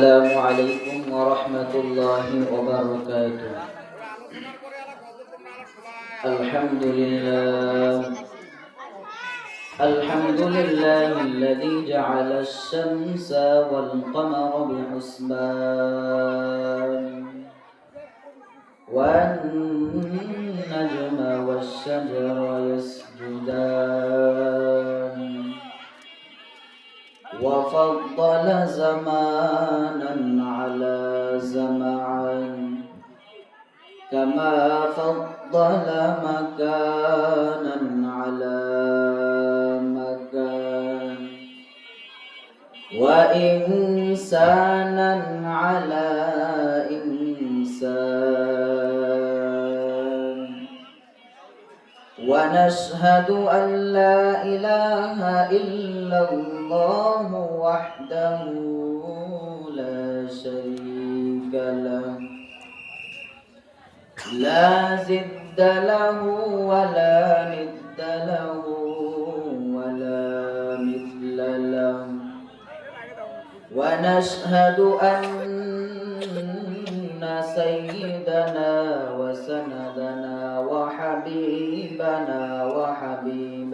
السلام عليكم ورحمة الله وبركاته. الحمد لله الذي جعل الشمس والقمر بحسبان والنجم والشجر يسجدان وفضل زمانا على زمان كما فضل مكانا على مكان وإنسانا على إنسان ونشهد أن لا إله إلا الله وحده لا شريك له لا ضد له ولا ند له ولا مثل له ونشهد أن سيدنا وسندنا وحبيبنا وحبيب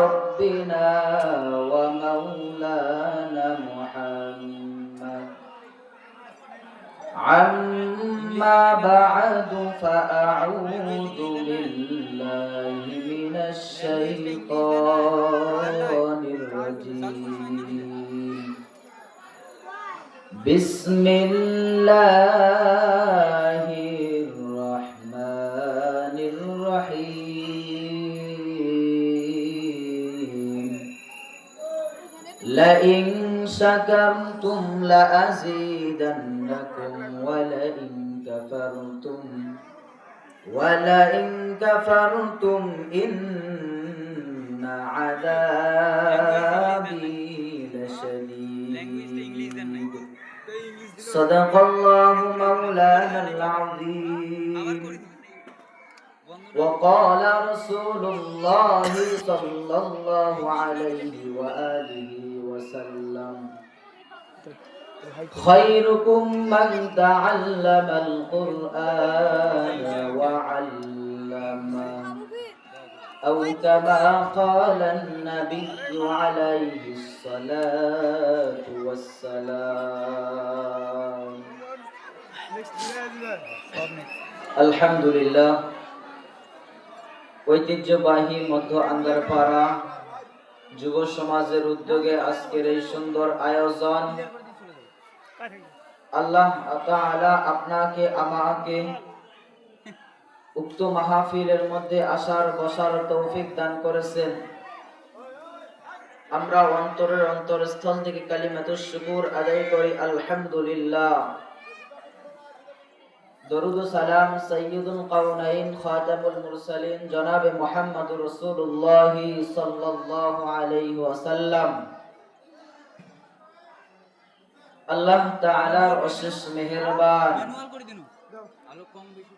ربنا ومولانا محمد عما بعد فأعوذ بالله من الشيطان الرجيم بسم الله الرحمن الرحيم لئن شكرتم لأزيدنكم ولئن كفرتم إن عذابي لشديد صدق الله مولانا العظيم وقال رسول الله صلى الله عليه وآله وسلم خيركم من تعلم القرآن وعلمه أو كما قال النبي عليه الصلاة والسلام الحمد لله ঐতিহ্যবাহী মধ্য আন্দারপাড়া যুব সমাজের উদ্যোগে আজকের এই সুন্দর আয়োজন আল্লাহ তাআলা আপনাকে আমাকে উক্ত মাহফিলের মধ্যে আসার বসার তৌফিক দান করেছেন। আমরা অন্তরের অন্তরস্থল থেকে কালিমাতুশ শুকর আদায় করি আলহামদুলিল্লাহ। দরুদ ও সালাম সাইয়্যিদুল কাওনাইন খাতামুল মুরসালিন জনাবে মুহাম্মদুর রাসূলুল্লাহ সাল্লাল্লাহু আলাইহি ওয়াসাল্লাম আল্লাহ তাআলার অশেষ মেহেরবান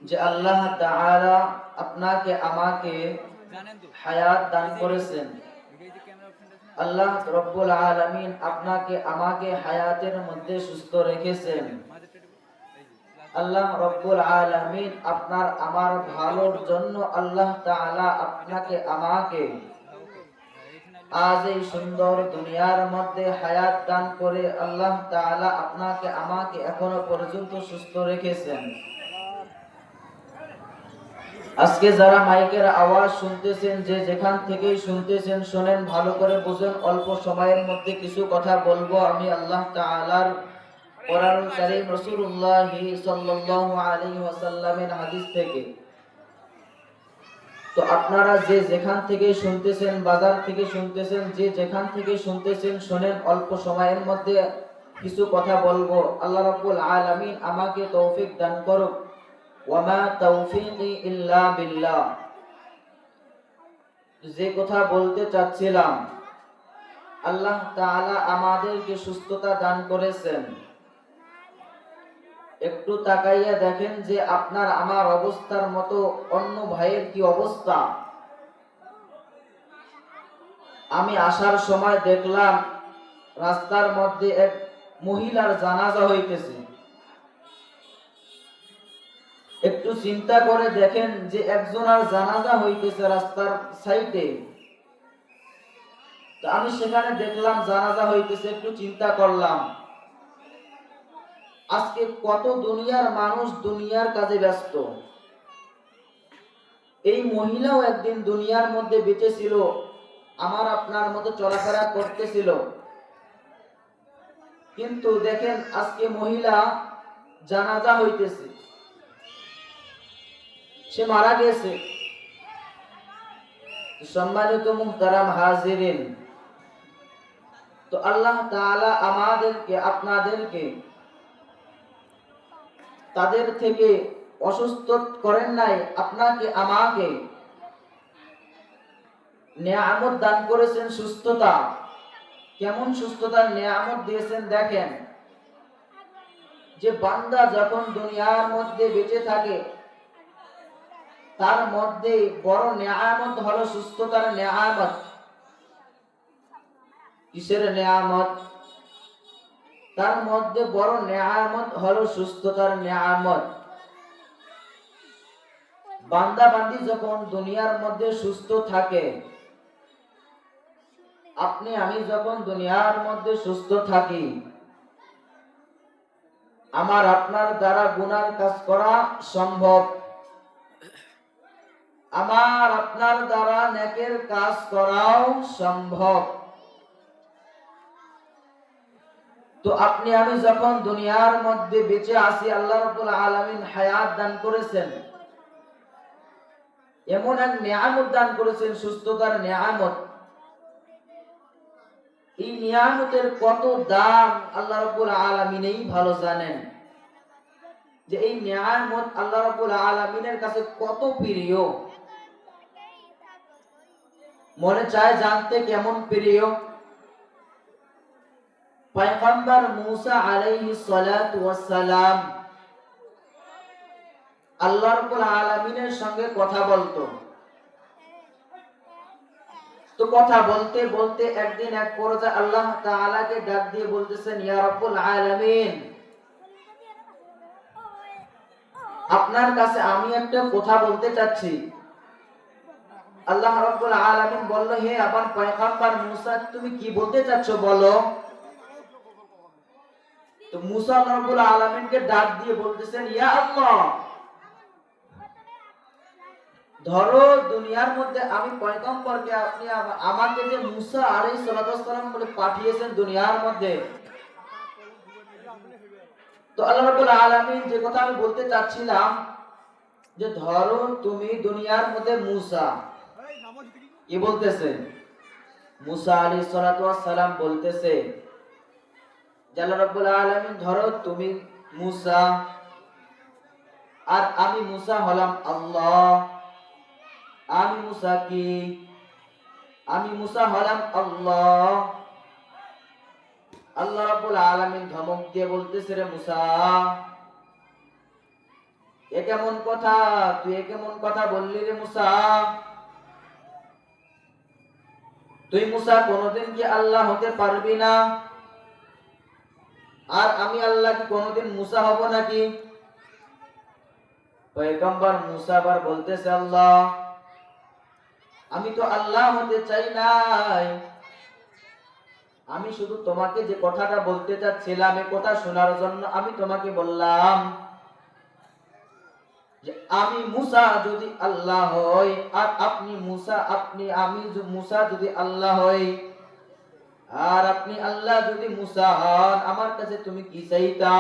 যে আল্লাহ তাআলা আপনাকে আমাকে হায়াত দান করেছেন। আল্লাহ রব্বুল আলামিন আপনাকে আমাকে হায়াতের মধ্যে সুস্থ রেখেছেন। আল্লাহ রব্বুল আলামিন আপনার আমার ভালোর জন্য আল্লাহ তাআলা আপনাকে আমাকে আজ এই সুন্দর দুনিয়ার মধ্যে হায়াত দান করে আল্লাহ তাআলা আপনাকে আমাকে এখনো পর্যন্ত সুস্থ রেখেছেন। আজকে যারা মাইকের আওয়াজ শুনতেছেন, যে যেখান থেকেই শুনতেছেন, শুনেন, ভালো করে বুঝেন। অল্প সময়ের মধ্যে কিছু কথা বলবো আমি আল্লাহ তাআলার কোরআনুল কারীম রাসূলুল্লাহ সাল্লাল্লাহু আলাইহি ওয়াসাল্লামের হাদিস থেকে। তো আপনারা যে যেখান থেকে শুনতেছেন, বাজার থেকে শুনতেছেন, যে যেখান থেকে শুনতেছেন, শুনেন। অল্প সময়ের মধ্যে কিছু কথা বলবো। আল্লাহ রাব্বুল আলামিন আমাকে তৌফিক দান করুক। ওয়ামা তাওফীকি ইল্লা বিল্লাহ। যে কথা বলতে চাচ্ছিলাম, আল্লাহ তাআলা আমাদেরকে সুস্থতা দান করেছেন। একটু তাকাইয়া দেখেন যে আপনার আমার অবস্থার মতো অন্য ভাইয়ের কি অবস্থা। আমি আসার সময় দেখলাম রাস্তার মধ্যে এক মহিলার জানাজা হইতেছে। একটু চিন্তা করে দেখেন যে একজনের জানাজা হইতেছে রাস্তার সাইডে, তো আমি সেখানে দেখলাম জানাজা হইতেছে, একটু চিন্তা করলাম আজকে কত দুনিয়ার মানুষ দুনিয়ার কাজে ব্যস্ত। এই মহিলাও একদিন দুনিয়ার মধ্যে বেঁচে ছিল, আমার আপনার মতো চলাফেরা করতেছিল, কিন্তু দেখেন আজকে মহিলা জানাজা হইতেছে, সে মারা গেছে। সম্মানিত মুহতারাম হাজিরিন, তো আল্লাহ তাআলা আমাদেরকে আপনাদেরকে তাদের থেকে অসুস্থ করেন নাই, আপনাকে আমাকে নেয়ামত দান করেছেন, সুস্থতা। কেমন সুস্থতার নেয়ামত দিয়েছেন দেখেন, যে বান্দা যখন দুনিয়ার মধ্যে বেঁচে থাকে তার মধ্যে বড় নেয়ামত হলো সুস্থতার নেয়ামত। কিসের নেয়ামত? তার মধ্যে বড় নেয়ামত হলো সুস্থতার নেয়ামত। বান্দা বান্দি যখন দুনিয়ার মধ্যে সুস্থ থাকে, আপনি আমি যখন দুনিয়ার মধ্যে সুস্থ থাকি, আমার আপনার দ্বারা গুনার কাজ করা সম্ভব, আমার আপনার দ্বারা নেকের কাজ করাও সম্ভব। তো আপনি আমি যখন দুনিয়ার মধ্যে বেঁচে আছি, আল্লাহ রাব্বুল আলামিন হায়াত দান করেছেন, এমন এক নিয়ামত দান করেছেন, সুস্থতার নিয়ামত। এই নিয়ামতের কত দাম আল্লাহ রাব্বুল আলামিনই ভালো জানেন, যে এই নিয়ামত আল্লাহ রাব্বুল আলামিনের কাছে কত প্রিয়। মনে চায় জানতে কেমন প্রিয়? পয়গম্বর মুসা আলাইহিস সালাতু ওয়াস সালাম আল্লাহ রাব্বুল আলামিনের সঙ্গে কথা বলতো। তো কথা বলতে বলতে একদিন এক পর্যায়ে আল্লাহ তাআলাকে ডাক দিয়ে বলতেছেন, ইয়া রাব্বুল আলামিন, আপনার কাছে আমি একটা কথা বলতে চাচ্ছি। আল্লাহ রাব্বুল আলামিন বলল, হে আমার পয়গম্বর মুসা, তুমি কি বলতে চাচ্ছ বলো। তো মুসা আল্লাহ রাব্বুল আলামিনকে ডাক দিয়ে বলতেছেন, ইয়া আল্লাহ, ধরো দুনিয়ার মধ্যে আমি পয়গম্বরকে, আপনি আমাকে যে মুসা আলাইহিস সালাম বলে পাঠিয়েছেন দুনিয়ার মধ্যে, তো আল্লাহ রাব্বুল আলামিন যে কথা আমি বলতে চাচ্ছিলাম, যে ধরো তুমি দুনিয়ার মধ্যে মুসা, কি বলতেছে? মুসা আলাইহিস সালাম বলতেছে যে আল্লাহ রাব্বুল আলামিন, ধরো তুমি মুসা আর আমি মুসা হলাম আল্লাহ। আমি মুসা কি? আমি মুসা হলাম আল্লাহ। আল্লাহ রাব্বুল আলামিন ধমক দিয়ে বলতেছে, রে মুসা, এ কেমন কথা? তুই এ কেমন কথা বললি রে মুসা? তুই মুসা কোনদিন কি আল্লাহ হতে পারবি না? আর আমি আল্লাহ কি কোনদিন মুসা হব নাকি? পয়গম্বর মুসা আবার বলতেছে, আল্লাহ, আমি তো আল্লাহ হতে চাই নাই, আমি শুধু তোমাকে যে কথাটা বলতে চাচ্ছিলাম, এই কথা শোনার জন্য আমি তোমাকে বললাম যে আমি মুসা যদি আল্লাহ হই, আর আপনি মুসা, আমি মুসা যদি আল্লাহ হই, আর আপনি আল্লাহ যদি মুসা হন, আমার কাছে তুমি কি চাইতা?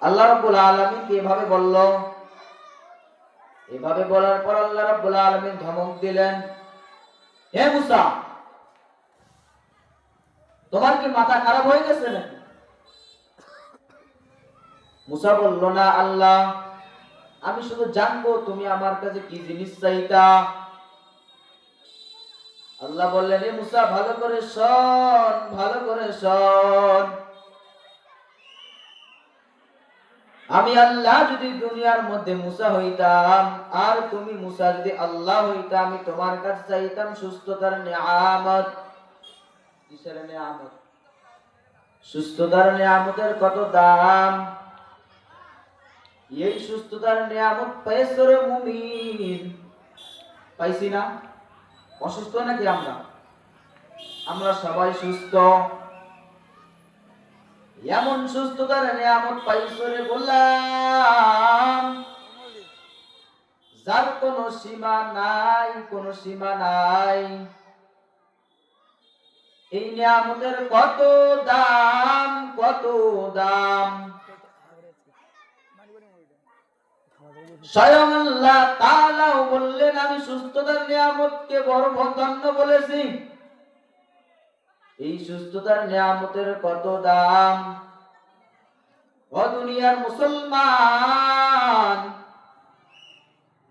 আল্লাহ রাব্বুল আলামিন এভাবে বলল। এভাবে বলার পর আল্লাহ রাব্বুল আলামিন ধমক দিলেন, হে মুসা, তোমার কি মাথা খারাপ হয়ে গেছে নাকি? মুসা বলল, না আল্লাহ, আমি শুধু জানবো তুমি আমার কাছে কি জিনিস চাইতা। আল্লাহ বললেন, হে মুসা, ভালো করে শোন, ভালো করে শোন। আমি আল্লাহ যদি দুনিয়ার মধ্যে মুসা হইতাম আর তুমি মুসা যদি আল্লাহ হইতা, আমি তোমার কাছে চাইতাম সুস্থতার নিয়ামত। কিসের নিয়ামত? সুস্থতার নিয়ামতের কত দাম! এই সুস্থতার নিয়ামত পেয়েছে রে মুমিন, পাইছি না? অসুস্থ নাকি আমরা? আমরা সবাই সুস্থ। এমন সুস্থতার নিয়ামত পাইছো রে গোলাম, যার কোনো সীমা নাই, কোনো সীমা নাই। এই নিয়ামতের কত দাম, কত দাম! স্বয়ং আল্লাহ তাআলাও বললেন, আমি সুস্থতার নিয়ামতকে বড় ধন্য বলেছি। এই সুস্থতার নিয়ামতের কত দাম! ও দুনিয়ার মুসলমান,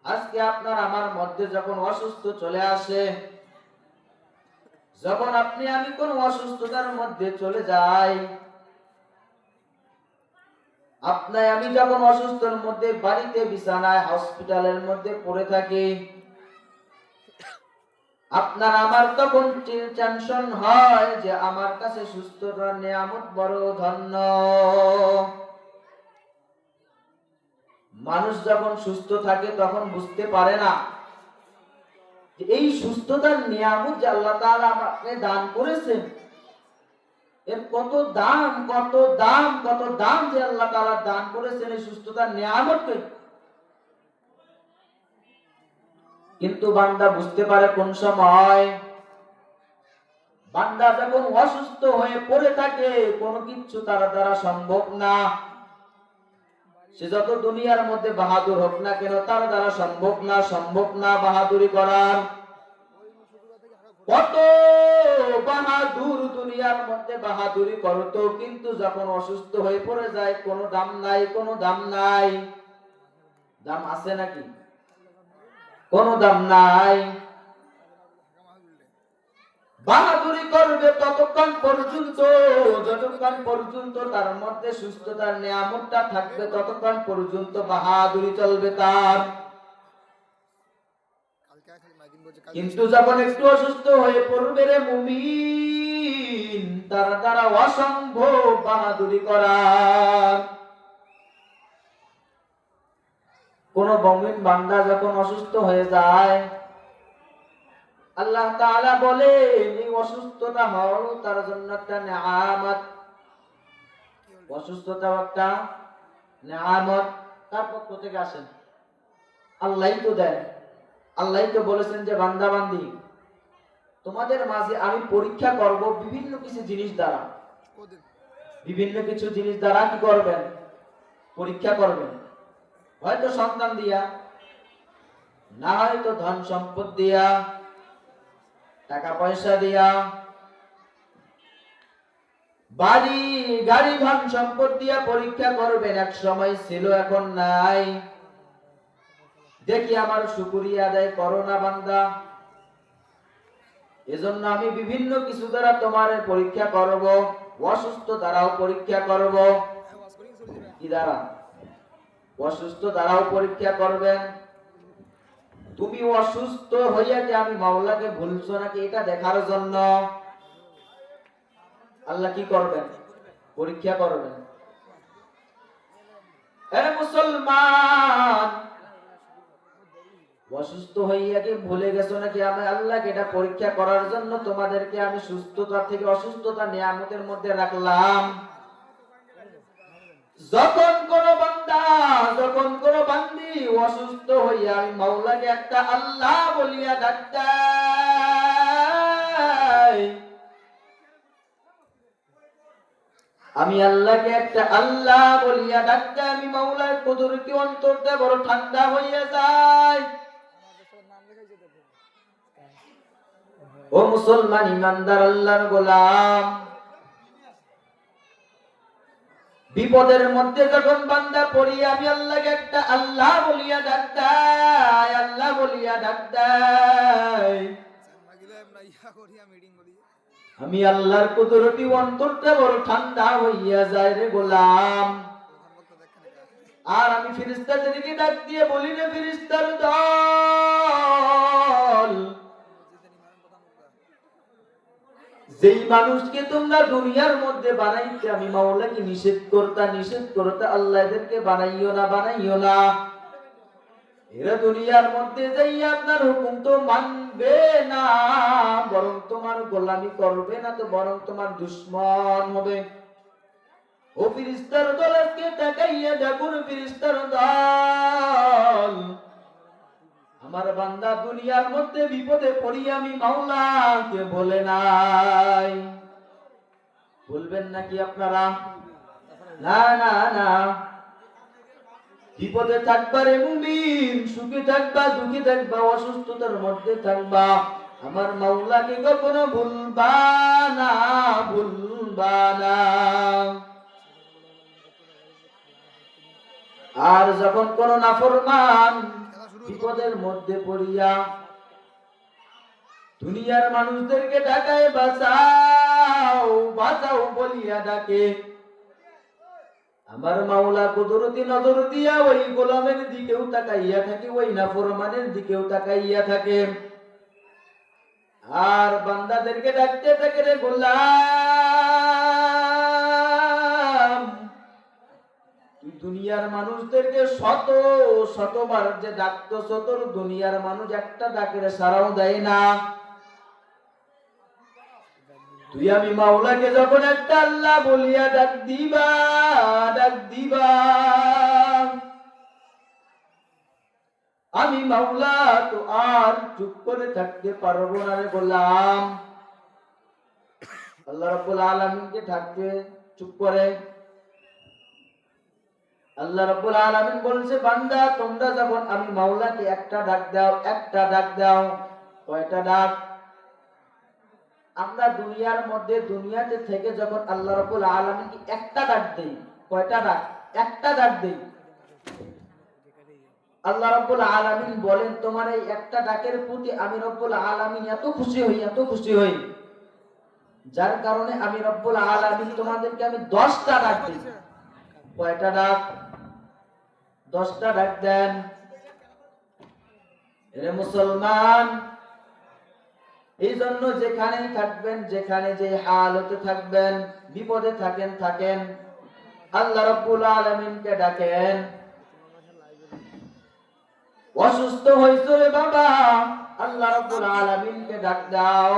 আজকে আপনার আমার মধ্যে যখন অসুস্থ চলে আসে, যখন আপনি আমি কোন অসুস্থতার মধ্যে চলে যাই, আপনার আমি যখন অসুস্থর মধ্যে বাড়িতে বিছানায় হসপিটালের মধ্যে পড়ে থাকি, আপনার আমার তখন টেনশন হয় যে আমার কাছে সুস্থতার নিয়ামত বড় ধন্য। মানুষ যখন সুস্থ থাকে তখন বুঝতে পারে না যে এই সুস্থতার নিয়ামত যে আল্লাহ তাআলা আমাকে দান করেছেন, এর কত দাম, কত দাম, কত দাম যে আল্লাহ তাআলা দান করেছেন এই সুস্থতার নিয়ামতকে। কিন্তু বান্দা বুঝতে পারে কোন সময়? বান্দা যখন অসুস্থ হয়ে পড়ে থাকে, কোনো কিছু তার দ্বারা সম্ভব না। সে যত দুনিয়ার মধ্যে বাহাদুর হোক না কেন, তার দ্বারা সম্ভব না, সম্ভব না বাহাদুরি করার। কত বাহাদুর দুনিয়ার মধ্যে বাহাদুরি করতো, কিন্তু যখন অসুস্থ হয়ে পড়ে যায়, কোনো দাম নাই, কোনো দাম নাই। দাম আছে নাকি? কোনো দাম নাই। বাহাদুরি করবে ততক্ষণ পর্যন্ত, যতক্ষণ পর্যন্ত তার মধ্যে সুস্থতার নিয়ামতটা থাকবে, ততক্ষণ পর্যন্ত বাহাদুরি চলবে তার। কিন্তু যখন একটু অসুস্থ হয়ে পড়বে রে মুমিন, তার দ্বারা অসম্ভব বাহাদুরি করা। কোন মুমিন বান্দা যখন অসুস্থ হয়ে যায়, আল্লাহ তাআলা বলেন এই অসুস্থতা হলো তার জন্য একটা নিয়ামত। অসুস্থতা একটা নিয়ামত। তার পক্ষ থেকে আসেন, আল্লাহই তো দেন। আল্লাহই তো বলেছেন যে বান্দা বান্দি, তোমাদের মাঝে আমি পরীক্ষা করব বিভিন্ন কিছু জিনিস দ্বারা। বিভিন্ন কিছু জিনিস দ্বারা কি করবেন? পরীক্ষা করবেন। হয়তো সন্তান দিয়া, না হয়তো ধন সম্পদ দিয়া, টাকা পয়সা দিয়া, বাড়ি গাড়ি ধন সম্পদ দিয়া পরীক্ষা করবেন। এক সময় ছিল, এখন নাই। দেখি আমার শুকরিয়া আদায় করো না বান্দা। এজন্য আমি বিভিন্ন কিছু দ্বারা তোমার পরীক্ষা করব। অসুস্থ দ্বারাও পরীক্ষা করব। কি দ্বারা? অসুস্থ দ্বারাও পরীক্ষা করবেন। তুমি অসুস্থ হইয়া কি আমি মাওলাকে ভুলছো নাকি, এটা দেখার জন্য আল্লাহ কি করবেন? পরীক্ষা করবেন। আরে মুসলমান, অসুস্থ হইয়া কি ভুলে গেছো নাকি আমি আল্লাহকে এটা পরীক্ষা করার জন্য তোমাদেরকে আমি সুস্থতা থেকে অসুস্থতা নিয়ামতের মধ্যে রাখলাম। যখন কোন বান্দা, যখন কোন বান্দি অসুস্থ হইয়া আমি মাওলাকে একটা আল্লাহ বলিয়া ডাক দেয়, আমি আল্লাহকে একটা আল্লাহ বলিয়া ডাক দেয়, আমি মাওলার কুদরতি অন্তরটা বড় ঠান্ডা হইয়া যায়। ও মুসলমান ইমানদার আল্লাহর গোলাম, বিপদের মধ্যে যখন বান্দা পড়িয়া আমি আল্লাহকে একটা আল্লাহ বলিয়া ডাক দেয়, আল্লাহ বলিয়া ডাক দেয়, আমি আল্লাহর কুদরতি অন্তরটা বড় ঠান্ডা হইয়া যায় রে গোলাম। আর আমি ফেরেশতাদেরকে ডাক দিয়ে বলি, রে ফেরেশতার দল, যেই মানুষকে তোমরা দুনিয়ার মধ্যে বানাইতে আমি মাওলাকে নিষেধ করতে আল্লাহ এদেরকে বানাইও না। এরা দুনিয়ার মধ্যে যাই আপনার হুকুম তো মানবে না, বরং তোমার গোলামি করবে না, তো বরং তোমার দুশমন হবে। ও ফেরেশতার দল, আজকে তাকাইয়া দেখুন ফেরেশতার দল, আমার বান্দা দুনিয়ার মধ্যে বিপদে পড়ি আমি মাওলাকে বলে নাই। বলবেন নাকি আপনারা? না না না। বিপদে থাকবা রে মুমিন, সুখে থাকবা দুঃখে থাকবা অসুস্থতার মধ্যে থাকবা, আমার মাওলাকে কখনো ভুলবা না। আর যখন কোন নাফরমান বিপদের মধ্যে পড়িয়া দুনিয়ার মানুষদেরকে ডাকায় বাঁচাও বলিয়া ডাকে, আমার মাওলা কুদরতি নজর দিয়া ওই গোলামের দিকেও তাকাইয়া থাকে, ওই নাফরমানের দিকেও তাকাইয়া থাকে। আর বান্দাদেরকে ডাকতে থাকে, রে গোলাম, তুই দুনিয়ার মানুষদেরকে শতবার যে ডাকতেছ, তোর দুনিয়ার মানুষ একটা ডাকের সারাও দেয় না। তুই আমি মাওলাকে যখন একটা আল্লাহ বলিয়া ডাক দিবা, আমি মাওলা তো আর চুপ করে থাকতে পারবো না রে গোলাম। আল্লাহ রাব্বুল আলামিনকে থাকতে চুপ করে আল্লাহ রাব্বুল আলামিন বলছে, বান্দা তোমরা যখন আমি মাওলাকে একটা ডাক দাও। কয়টা ডাক? আমরা দুনিয়ার মধ্যে দুনিয়াতে থেকে যখন আল্লাহ রাব্বুল আলামিনকে একটা ডাক দেই, কয়টা ডাক? একটা ডাক দেই। আল্লাহ রাব্বুল আলামিন বলেন, তোমার এই একটা ডাকের প্রতি আমি রব্বুল আলামিন এত খুশি হই, যার কারণে আমি রব্বুল আলামিন তোমাদেরকে আমি 10টা ডাক দিই। কয়টা ডাক? 10টা ডাক দেন। এরে মুসলমান, এই জন্য যেখানেই থাকবেন, যেখানে যে হালতে থাকবেন, বিপদে থাকেন, আল্লাহ রাব্বুল আলামিনকে ডাকেন। অসুস্থ হইছো রে বাবা, আল্লাহ রাব্বুল আলামিনকে ডাক দাও,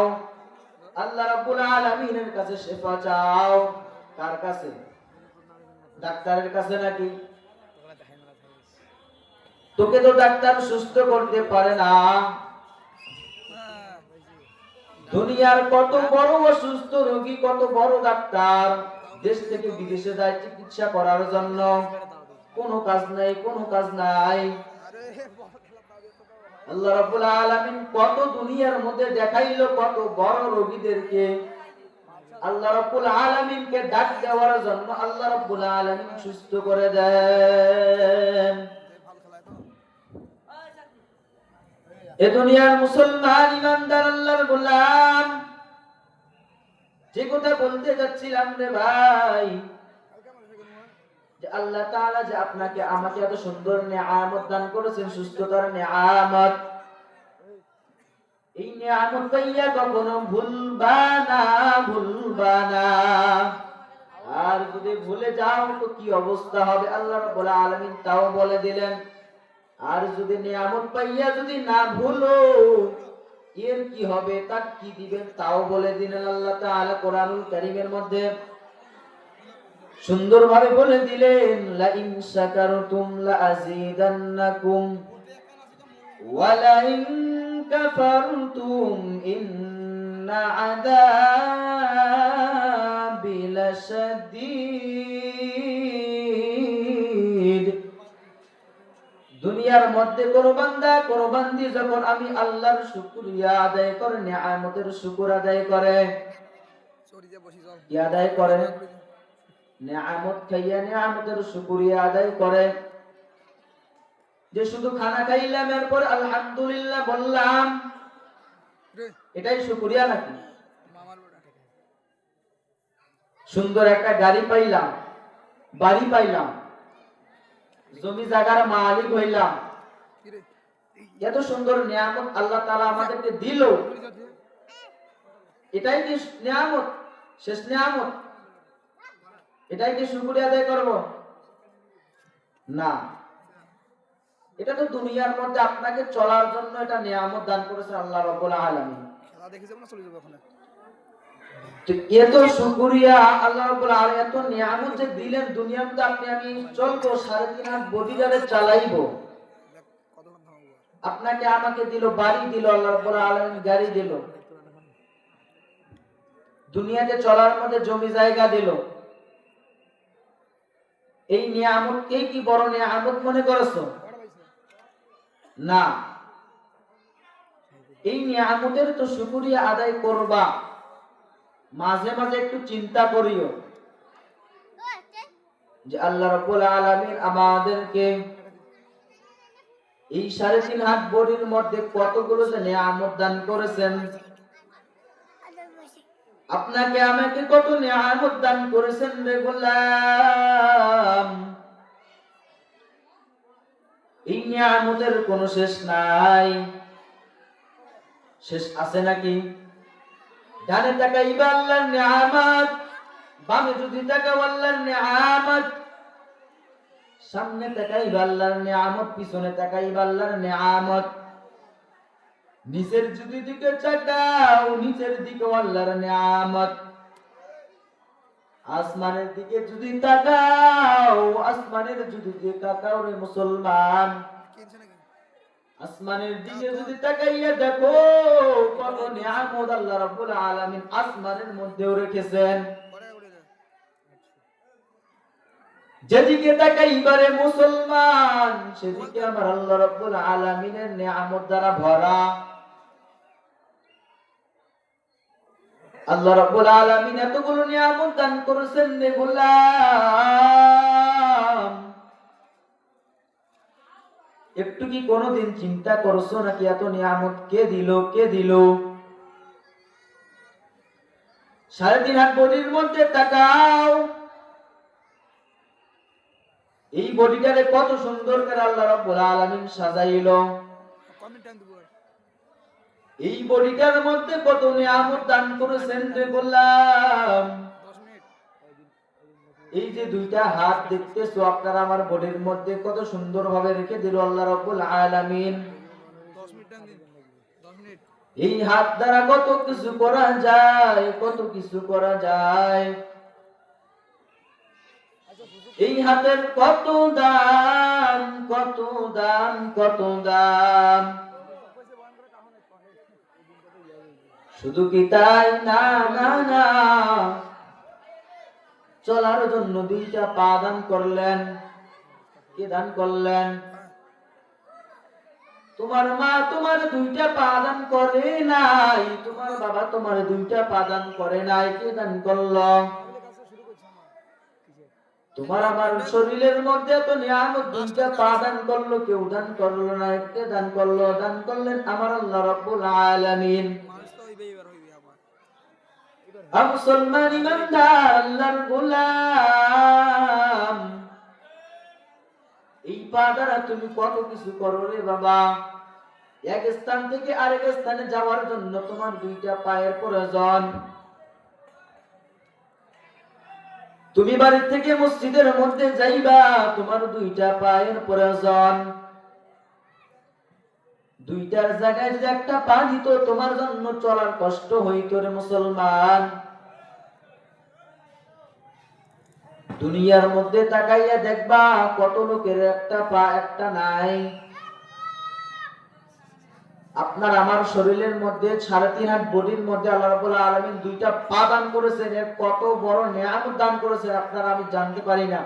আল্লাহ রাব্বুল আলামিনের কাছে শিফা চাও। কার কাছে? ডাক্তারের কাছে নাকি? তোকে তো ডাক্তার সুস্থ করতে পারে না। দুনিয়ার কত বড় অসুস্থ রোগী, কত বড় ডাক্তার দেশ থেকে বিদেশে যায় চিকিৎসা করার জন্য, কোনো কাজ নাই। আল্লাহ রাব্বুল আলামিন কত দুনিয়ার মধ্যে দেখাইলো কত বড় রোগীদেরকে, আল্লাহ রাব্বুল আলামিনকে ডাক দেওয়ার জন্য আল্লাহ রাব্বুল আলামিন সুস্থ করে দেন। এ দুনিয়ার মুসলমান ইমানদার আল্লাহর গোলাম, যে কথা বলতে যাচ্ছিলাম রে ভাই, যে আল্লাহ তাআলা যে আপনাকে আমাকে এত সুন্দর নিয়ামত দান করেছেন, সুস্থতার নিয়ামত, এই নিয়ামত পাইয়া কখনো ভুলবা না। আর যদি ভুলে যাও তো কি অবস্থা হবে আল্লাহ রাব্বুল আলামিন তাও বলে দিলেন। আর যদি নিয়ামত পাইয়া যদি না ভুলো, এর কি হবে, তার কি দিবেন তাও বলে দিলেন আল্লাহ তাআলা কোরআনুল কারীমের মধ্যে সুন্দরভাবে বলে দিলেন, লা ইন শাকারতুম লা আযীদান্নাকুম ওয়া লা ইন কাফারতুম ইন্না আযাবি লাশাদীদ। দুনিয়ার মধ্যে কোন বান্দা কোন বান্দি যখন আমি আল্লাহর শুকরিয়া আদায় করে, নিয়ামতের শুকর আদায় করে, কি আদায় করে? নিয়ামত খাইয়া নিয়ামতের শুকরিয়া আদায় করে। যে শুধু খানা খাইলাম এরপর আলহামদুলিল্লাহ বললাম, এটাই শুকরিয়া নাকি? সুন্দর একটা গাড়ি পাইলাম, বাড়ি পাইলাম, জমি জায়গার মালিক হইলাম, এত সুন্দর নিয়ামত আল্লাহ তাআলা আমাদেরকে দিল, এটাই কি নিয়ামত, শেষ নিয়ামত? এটাই কি শুকরিয়া আদায় করব? না, এটা তো দুনিয়ার মধ্যে আপনাকে চলার জন্য এটা নিয়ামত দান করেছেন আল্লাহ রাব্বুল আলামিন। তো এত শুকরিয়া আল্লাহ রাব্বুল আলামিন, এত নিয়ামত যে দিলেন দুনিয়ার মধ্যে, আপনি আমি চলবো, 3.5 হাত বডিগার্ডে চালাইবো, আপনাকে আমাকে দিল, বাড়ি দিল আল্লাহ রাব্বুল আলামিন, গাড়ি দিল, দুনিয়াতে চলার মধ্যে জমি জায়গা দিল। এই নিয়ামতকে কি বড় নিয়ামত মনে করেছো? না, এই নিয়ামতের তো শুকরিয়া আদায় করবা, মাঝে মাঝে একটু চিন্তা করিও যে আল্লাহ রাব্বুল আলামিন আমাদেরকে এই 3.5 হাত বডির মধ্যে কতগুলো যে নিয়ামত দান করেছেন, আপনাকে আমাকে কত নিয়ামত দান করেছেন রে গোলাম, এই নিয়ামতের কোনো শেষ নাই। শেষ আছে নাকি? ডানে তাকাইবা আল্লাহর নিয়ামত, বামে যদি তাকাও আল্লাহর নিয়ামত, সামনে তাকাইবা আল্লাহর নিয়ামত, পিছনে তাকাইবা আল্লাহর নিয়ামত, নিচের যদি দিকে তাকাও নিচের দিকে আল্লাহর নিয়ামত, আসমানের দিকে যদি তাকাও আসমানের যদি দিকে তাকাও রে মুসলমান, আসমানের দিকে যদি তাকাইয়া দেখো কত নিয়ামত আল্লাহ রাব্বুল আলামিন আসমানের মধ্যেও রেখেছেন। যেদিকে তাকাইবা রে মুসলমান সেদিকে আমার আল্লাহ রাব্বুল আলামিনের নিয়ামত দ্বারা ভরা। আল্লাহ রাব্বুল আলামিন এতগুলো নিয়ামত দান করেছেন রে গোলাম, একটু কি কোনোদিন চিন্তা করছো নাকি এত নিয়ামত কে দিল, কে দিল? 3.5 হাত বডির মধ্যে তাকাও, এই বডিটারে কত সুন্দর করে আল্লাহ রাব্বুল আলামিন সাজাইলো, এই বডিটার মধ্যে কত নিয়ামত দান করেছেন রে গোলাম। এই যে 2টা হাত দেখতেছো আপনারা আমার বডির মধ্যে কত সুন্দর ভাবে রেখে দিল আল্লাহ রাব্বুল আলামিন। এই হাত দ্বারা কত কিছু করা যায়, কত কিছু করা যায়। এই হাতের কত দাম, কত দাম, কত দাম। শুধু কি তাই না, না না, চলার জন্য 2টা পা দান করলেন। কে দান করলেন? তোমার মা তোমার 2টা পা দান করে নাই, তোমার বাবা তোমার 2টা পা দান করে নাই, কে দান করলো? তোমার আমার শরীরের মধ্যে তো নিয়ামত, 2টা পা দান করলো, কেউ দান করলো না, কে দান করলো? দান করলেন আমার আল্লাহ রাব্বুল আলামিন। মুসলমান ইমানদার আল্লাহর গোলাম, এই পা দ্বারা তুমি কত কিছু করো রে বাবা। এক স্থান থেকে আরেক স্থানে যাওয়ার জন্য তোমার 2টা পায়ের প্রয়োজন। তুমি বাড়ি থেকে মসজিদের মধ্যে যাইবা, তোমার 2টা পায়ের প্রয়োজন। 2টার জায়গায় যদি একটা পা দিত তোমার জন্য চলার কষ্ট হইতো রে মুসলমান। দুনিয়ার মধ্যে তাকাইয়া দেখবা কত লোকের একটা পা একটা নাই। আপনার আমার শরীরের মধ্যে 3.5 হাত বডির মধ্যে আল্লাহ রাব্বুল আলামিন 2টা পা দান করেছেন, এর কত বড় নিয়ামত দান করেছেন আপনারা আমি জানতে পারি না।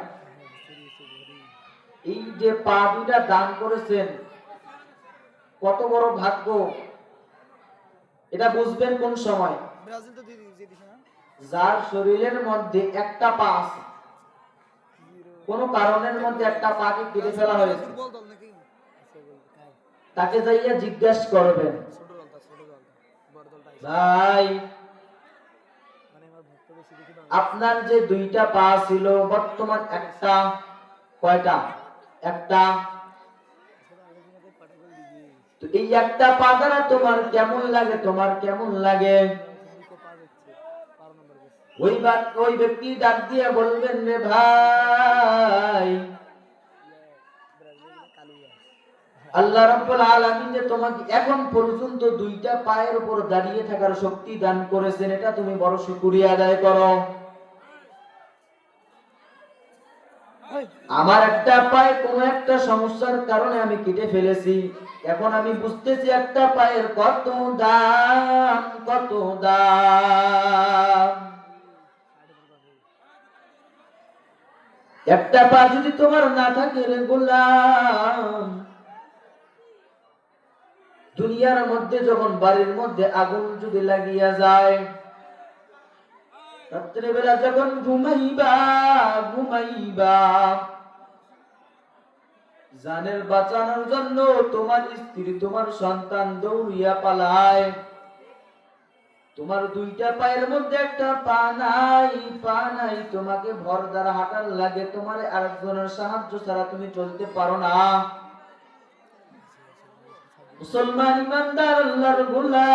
এই যে পা 2টা দান করেছেন কত বড় ভাগ্য, এটা বুঝবেন কোন সময়? যার শরীরের মধ্যে একটা পা আছে, কোন কারণের মধ্যে একটা পাকে কেটে ফেলা হয়েছে, তাকে যাইয়া জিজ্ঞাসা করবেন, ভাই আপনার যে 2টা পা ছিল বর্তমান একটা, কয়টা? একটা। তো এই একটা পা দ্বারা তোমার কেমন লাগে, তোমার কেমন লাগে? ওই ব্যক্তি ডাক দিয়ে বলবেন, রে ভাই, আল্লাহ রাব্বুল আলামিন যে তোমাকে এখন পর্যন্ত দুইটা পায়ের উপর দাঁড়িয়ে থাকার শক্তি দান করেছেন, এটা তুমি বড় শুকরিয়া আদায় করো। আমার একটা পায়ে কোনো একটা সমস্যার কারণে আমি কেটে ফেলেছি, এখন আমি বুঝতেছি একটা পায়ের কত দাম, কত দাম। একটা পা যদি তোমার না থাকে রে গোলাম, দুনিয়ার মধ্যে যখন বাড়ির মধ্যে আগুন যদি লাগিয়া যায়, রাত্রে বেলা যখন ঘুমাইবা ঘুমাইবা, জানের বাঁচানোর জন্য তোমার স্ত্রী তোমার সন্তান দৌড়িয়া পালায়, তোমার দুইটা পায়ের মধ্যে একটা পা নাই, পা নাই, তোমাকে ভর দ্বারা হাঁটার লাগে, তোমার আরেকজনের সাহায্য ছাড়া তুমি চলতে পারো না। মুসলমান ইমানদার আল্লাহর গোলাম,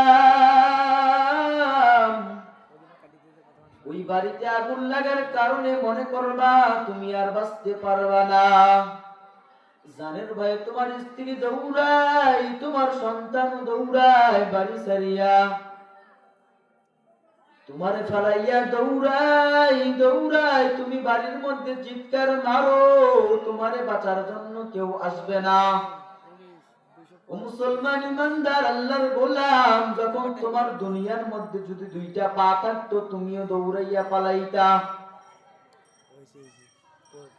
ওই বাড়িতে আগুন লাগার কারণে মনে করবা তুমি আর বাঁচতে পারবা না। জানের ভাই তোমার স্ত্রী দৌড়ায়, তোমার সন্তান দৌড়ায় বাড়ি ছাড়িয়া, তোমারে ফেলাইয়া দৌড়াই দৌড়াই, তুমি বাড়ির মধ্যে চিৎকার মারো, তোমারে বাঁচার জন্য কেউ আসবে না। ও মুসলমান ইমানদার আল্লাহর গোলাম, যখন তোমার দুনিয়ার মধ্যে যদি দুইটা পা থাকতো তুমিও দৌড়াইয়া পালাইতা,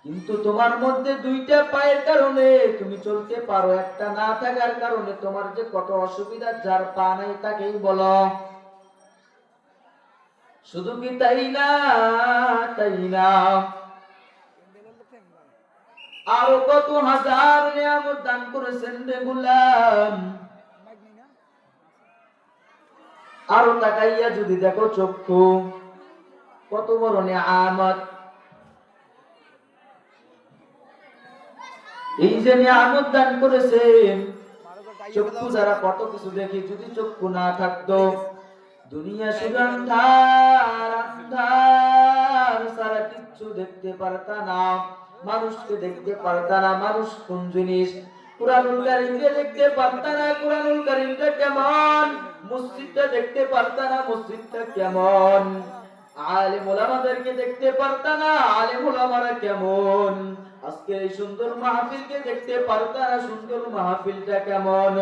কিন্তু তোমার মধ্যে দুইটা পায়ের কারণে তুমি চলতে পারো, একটা না থাকার কারণে তোমার যে কত অসুবিধা। যার পা নাই তাকেই বলো। শুধু কি তাই না, তাই না, আরো কত হাজার নিয়ামত দান করেছেন রে গোলাম। আরো তাকাইয়া যদি দেখো চক্ষু, কত বড় নিয়ামত। এই যে নিয়ামত দান করেছেন, চক্ষু দ্বারা কত কিছু দেখি, যদি চক্ষু না থাকতো দুনিয়া শুধু আন্ধার আন্ধার সারা কিচ্ছু দেখতে পারতা না, মানুষকে দেখতে পারতা না, মানুষ কোন জিনিস, কুরআনুল কারীমকে দেখতে পারতা না, কুরআনুল কারীমটা কেমন, মসজিদটা দেখতে পারতা না, মসজিদটা কেমন, আলেম ওলামাদেরকে দেখতে পারতা না, আলেম ওলামারা কেমন, আজকে এই সুন্দর মাহফিলকে দেখতে পারতা না, সুন্দর মাহফিলটা কেমন।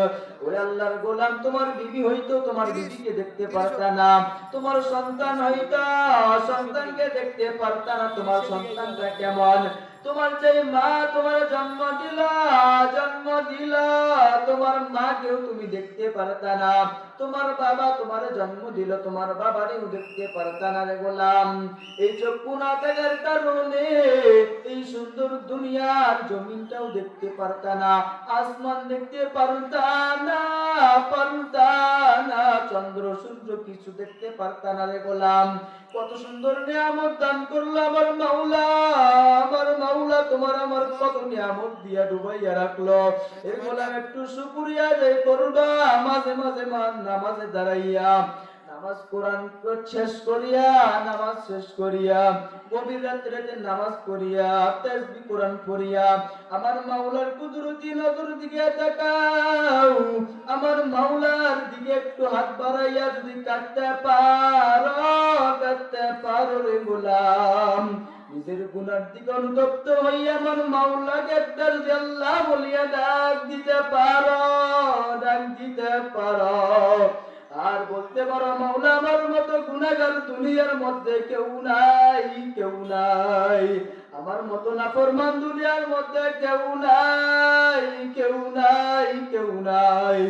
ওরে আল্লাহর গোলাম, তোমার বিবি হইতো, তোমার বিবিকে দেখতে পারতা না, তোমার সন্তান হইতো, সন্তানকে দেখতে পারতা না, তোমার সন্তানটা কেমন, তোমার যে মা তোমার জন্ম দিল, তোমার মাকেও তুমি দেখতে পারতা না, তোমার বাবা তোমার জন্ম দিল, তোমার বাবারেও দেখতে পারতা না রে গোলাম। এই চক্ষু না থাকার কারণে এই সুন্দর দুনিয়ার জমিনটাও দেখতে পারতা না, আসমান দেখতে পারতা না, চন্দ্র সূর্য কিছু দেখতে পারতা না রে গোলাম। কত সুন্দর নিয়ামত দান করলো আমার মাওলা, আমার মাওলা তোমার আমার কত নিয়ামত দিয়া ডুবাইয়া রাখলো। এর গোলাম একটু শুকরিয়া আদায় করবা, মাঝে মাঝে নামাজে দাঁড়াইয়া, নামাজ কোরআন শেষ করিয়া, নামাজ শেষ করিয়া, গভীর রাত্রিতে নামাজ পড়িয়া, তাসবিহ কোরআন পড়িয়া, আমার মাওলার কুদরতি নজর দিকে তাকাও, আমার মাওলার দিকে একটু হাত বাড়াইয়া যদি কাটতে পারো রে গোলাম, নিজের গুনার দিকে অনুতপ্ত হইয়া আমার মাওলাকে একটা যদি আল্লাহ বলিয়া ডাক দিতে পারো, ডাক দিতে পারো, আর বলতে পারো মাওলা আমার মতো গুনাহগার দুনিয়ার মধ্যে কেউ নাই, কেউ নাই, আমার মতো নাফরমান দুনিয়ার মধ্যে কেউ নাই, কেউ নাই, কেউ নাই,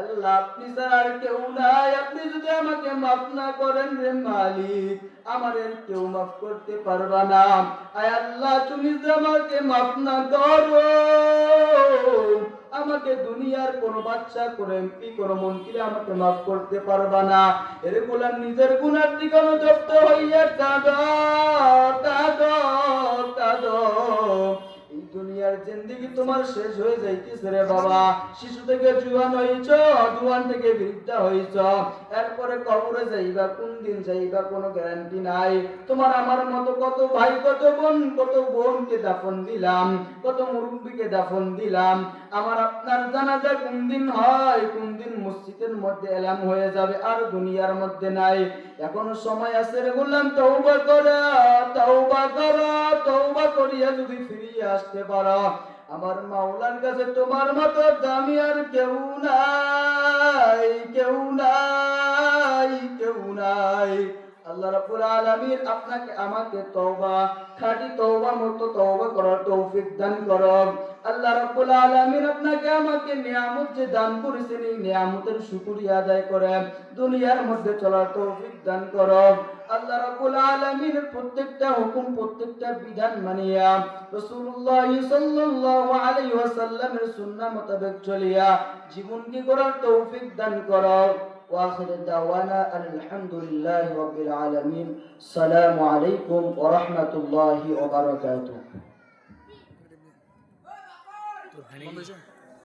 আল্লাহ আপনি ছাড়া আর কেউ নাই, আপনি যদি আমাকে মাফ না করেন রে মালিক, আমাদের কেউ মাফ করতে পারবা না। আয় আল্লাহ তুমি যদি আমাকে মাফ না করো, আমাকে দুনিয়ার কোন বাচ্চা, কোন এমপি, কোন মন্ত্রী আমাকে মাফ করতে পারবা না। এর গোলাম নিজের গুনার দিকে অনুতপ্ত হইয়া কাঁদো, কাঁদো, কাঁদো। এই দুনিয়া দুনিয়ার জিন্দেগি তোমার শেষ হয়ে যাইতেছে রে বাবা। শিশু থেকে জুয়ান হইছ, জুয়ান থেকে বৃদ্ধা হইছ, এরপরে কবরে যাইবা কোন দিন যাইবা কোনো গ্যারান্টি নাই। তোমার আমার মতো কত ভাই কত বোনকে দাফন দিলাম, কত মুরব্বীকে দাফন দিলাম। আমার আপনার জানাজা কোন দিন হয়, কোন দিন মসজিদের মধ্যে এলাম হয়ে যাবে, আর দুনিয়ার মধ্যে নাই। এখনো সময় আছে রে গোলাম, তওবা করো, তওবা করো, তওবা করিয়া যদি ফিরিয়ে আসতে পারো, আমার মাওলার কাছে তোমার মতো দামি আর কেউ নাই, কেউ নাই, কেউ নাই। আল্লাহ রাব্বুল আলামিন আপনাকে আমাকে তওবা, খাঁটি তওবার মতো তওবা করার তৌফিক দান করুন। আল্লাহ রাব্বুল আলামিন আপনাকে আমাকে নিয়ামত যে দান করেছেন, এই নিয়ামতের শুকরিয়া আদায় করে দুনিয়ার মধ্যে চলার তৌফিক দান করুন। আল্লাহ রাব্বুল আলামিনের প্রত্যেকটা হুকুম, প্রত্যেকটা বিধান মানিয়া রাসূলুল্লাহ সাল্লাল্লাহু আলাইহি ওয়াসাল্লামের সুন্নাহ মোতাবেক চলিয়া জীবনকে গড়ার তৌফিক দান করুন। وآخر دعوانا أن الحمد لله رب العالمين. السلام عليكم ورحمة الله وبركاته.